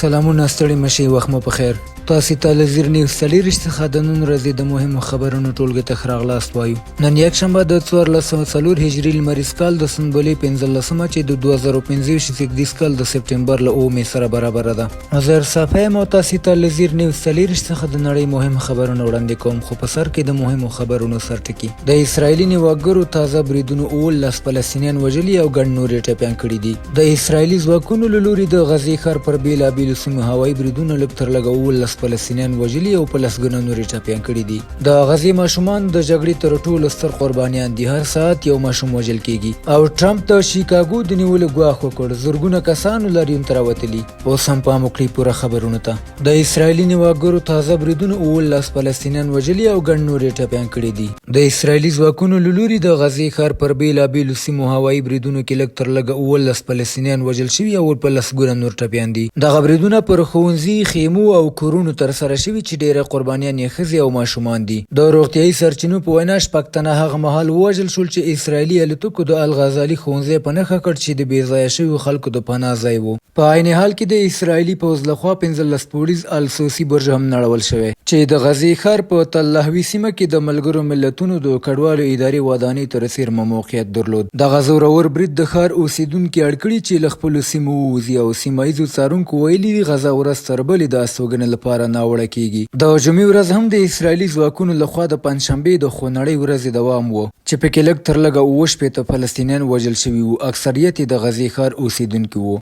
سلامونه ستړي مشي وخت مو په خیر. تاسو ته له زیر نیوز څلېرویشت څخه د نن ورځې د مهمو خبرونو ټولګې ته ښه راغلاست وایو. نن یکشنبه د 1404 هجري لمریز کال د سنبلې 15مه چې د 2025 زیږدیز کال د سپټمبر له 9 سره برابره ده. زه صافی مو تاسو ته له زیر نیوز څلېرویشت څخه د نړۍ مهم خبرونه وړاندې کوم، خو په سر کې د مهمو خبرونو سرټکي. د اسرایلي نیواګرو تازه بریدونو 19 فلسطینیان وژلي او ګڼ نور ټپیان کړي دي. د اسرایلي ځواکونو له لوري د غزې ښار پر بیلابیلو سیمو هوایي بریدونو لږ تر لږه 19 فلسطینیان وژلي او په لسګونه نورې ټپیان کړي دي. د غزې ماشومان د جګړې تر ټولو ستر قربانیان دي. هر ساعت یو ماشوم وژل کیږي او ټرمپ د شیکاګو د نیولو ګواښ وکړ. زرګونه کسانو لاریون ته راوتلي. اوس هم پام وکړئ پوره خبرونو ته. د اسرایلي نیواګرو تازه بریدونو 19 فلسطینیان وژلي او ګڼ نورې ټپیان کړي دي. د اسرایلي ځواکونو له لوري د غزې ښار پر بیلابیلو سیمو هوایي بریدونو کې لږ تر لږه 19 فلسطینیان وژل شوي او په لسګونه نور ټپیان دي. دغه بریدونه پر ښوونځي، خیمو او کورونو ترسره شوي چې ډېره قربانیان یې ښځې او ماشومان دي. د روغتیایي سرچینو په وینا شپږ تنه هغه مهال ووژل شول چې اسرایلي الوتکو د الغزالي ښوونځی په نښه کړ چې د بې ځایه شویو خلکو د پناه ځای و. په عین حال کې د اسرایلي پوځ لخوا 15 پوړیز السوسي برج هم نړول شوی چې د غزې ښار په تل لهوي سیمه کې د ملګرو ملتونو د کډوالو ادارې ودانۍ تر څیر موقعیت درلود. دغه زورور برید د ښار اوسیدونکي اړ کړي چې له خپلو سیمو ووځي او سیمه ییزو څارونکو ویلي دي غزه ورځ تر بلې د استوګنې لپاره ناوړه کیږي. د جمعې ورځ هم د اسرایلي ځواکونو لخوا د پنجشنبې د خونړۍ ورځې دوام و چې پکې لږ تر لږه اووه فلسطینیان وژل شوي وو. اکثریت یې د غزې ښار اوسیدونکي وو.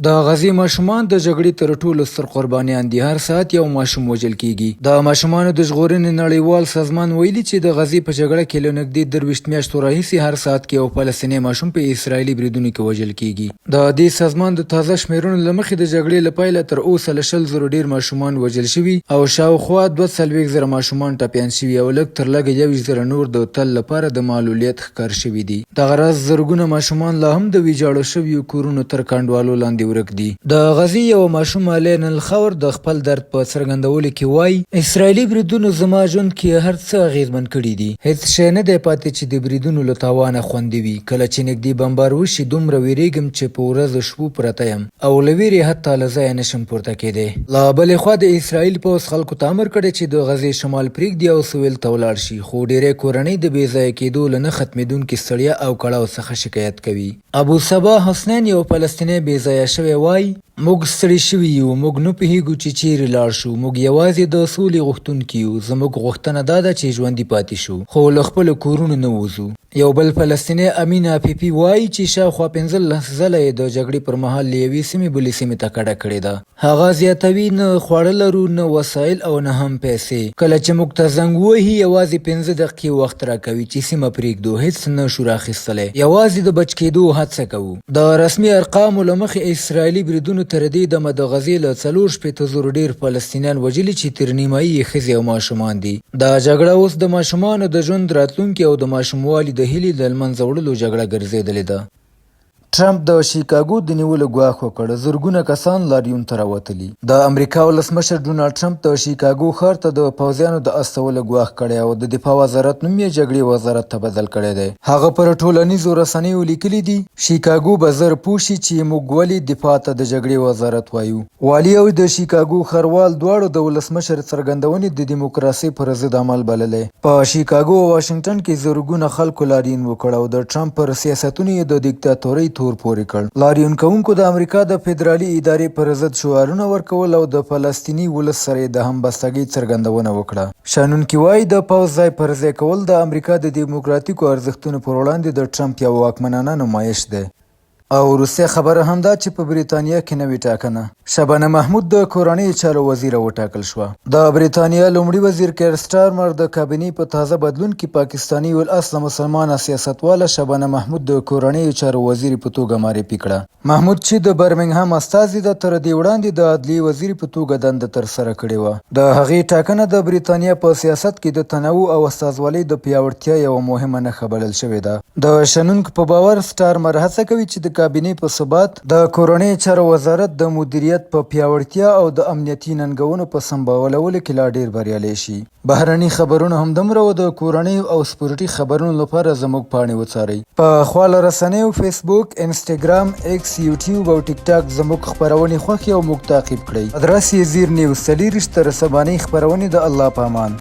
د غزې ماشومان د جګړې تر ټولو ستر قربانیان دي. هر ساعت یو ماشوم وژل کیږي. د ماشومانو د ژغورنې نړیوال سازمان ویلي چې د غزې په جګړه کې له نږدې 23 میاشتو راهیسې هر ساعت کې یو فلسطینی ماشوم په اسرایلي بریدونو کې وژل کیږي. د دې سازمان د تازه شمیرونو له مخې د جګړې له پیله تر اوسه له 100,000 ډیر ماشومان وژل شوي او شاوخوا 42,000 ماشومان ټپیان شوي او لږ تر لږه 21,000 نور د تل لپاره د معلولیت ښکار شوي دي. دغه راز زرګونه ماشومان لا هم د ویجاړو شویو کورونو تر کنډوالو لاندې ورک دي. د غزې یو ماشوم علین الخور د خپل درد په څرګندولو کې وایي اسرایلي بریدونو زما ژوند کې هر څه اغیزمن کړي دي. هیڅ شی نه دی پاتې چې د بریدونو له تاوانه خوندي وي. کله چې نږدې بمبار وشي دومره ویریږم چې په ورځو شپو پرته یم او له ویرې حتی له ځایه نشم پورته کیدی. له بلې خوا د اسرایل پوځ خلکو ته امر کړی چې د غزې شمال پرېږدي او سویل ته ولاړ شي، خو ډیری کورنۍ د بې ځایه کېدو له نه ختمېدونکې ستړیا او کړاو څخه شکایت کوي. ابو صبا حسنین یو فلسطینی بې ځایه شوی وایي موږ ستړي شوي یو، موږ نه پوهیږو چې چیرې لاړ شو، موږ یوازې د سولې غوښتونکي یو. زموږ غوښتنه دا ده چې ژوندي پاتې شو خو له خپلو کورونو نه وځو. یو بل فلسطینی امین عفیفي وایي چې شاوخوا 15 ځله یې د جګړې پر مهال له یوې سیمې بلې سیمې ته کډه کړې ده. هغه زیاتوي نه خواړه لرو، نه وسایل او نه هم پیسې. کله چې موږ ته زنګ ووهي یوازې 15 دقیقې وخت راکوي چې سیمه پرېږدو، هیڅ نه شو راخیستلی، یوازې د بچ کېدو هڅه کوو. د رسمي ارقامو له مخې اسرایلي بریدونو تر دې دمه د غزې له 4,000 ډیر فلسطینیان وژلي چې تر نیمایي یې ښځې او ماشومان دي. دا جګړه اوس د ماشومانو د ژوند راتلونکي او د ماشوموالي د هیلې د لمنځه وړلو جګړه ګرځېدلې ده. ټرمپ د شیکاګو د نیولو ګواښ وکړ. زرګونه کسان لاریون ته راوتلي. د امریکا ولسمشر ډونالډ ټرمپ د شیکاګو ښار ته د پوځیانو د استولو ګواښ کړی او د دفاع وزارت نوم یې جګړې وزارت ته بدل کړی دی. هغه پر ټولنیزو رسنیو لیکلي دي شیکاګو به زر پوه شي چې موږ ولې دفاع ته د جګړې وزارت وایو. والي او د شیکاګو ښاروال دواړو د ولسمشر څرګندونې د دیموکراسۍ پر ضد عمل بللی. په شیکاګو او واشنګټن کې زرګونه خلکو لاریون وکړ او د ټرمپ پر سیاستونو یې د دیکتاتورۍ تور پورې کړ. لاریون کوونکو د امریکا د فدرالي ادارې پر ضد شعارونه ورکول او د فلسطیني ولس سره د همبستګۍ څرګندونه وکړه. شنونکي وایي د پوځ ځای پر ځای کول د امریکا د دیموکراتیکو ارزښتونو پر وړاندې د ټرمپ یو واکمنانه نمایش دی. او وروستۍ خبره هم دا چې په بریتانیا کې نوې ټاکنه شبانه محمود د کورنۍ چارو وزیره وټاکل شوه. د بریتانیا لومړي وزیر کیر سټارمر د کابینې په تازه بدلون کې پاکستاني الاصله مسلمانه سیاستواله شبانه محمود د کورنۍ چارو وزیر په توګه معرفي کړه. محمود چې د برمنګهم استازي ده تر دې وړاندې د عدلیې وزیر په توګه دنده ترسره کړې وه. د هغې ټاکنه د بریتانیا په سیاست کې د تنوع او استازولۍ د پیاوړتیا یوه مهمه نښه بلل شوې ده. د شنونکو په باور سټارمر هڅه کوي چې د کابینې په ثبات، د کورنیو چارو وزارت د مدیریت په پیاوړتیا او د امنیتي ننګونو په سمبالولو کې لا ډیر بریالی شي. بهرني خبرونه همدومره و، د کورنیو او سپورټي خبرونو لپاره زموږ پاڼې وڅارئ. په خواله رسنیو فیسبوک، انسټاګرام، ایکس، یوټیوب او ټیک ټاک زموږ خپرونې خوښې او موږ تعقیب کړئ. ادرس یې زیر نیوز 40 تر سبانۍ خپرونې. د الله په امان.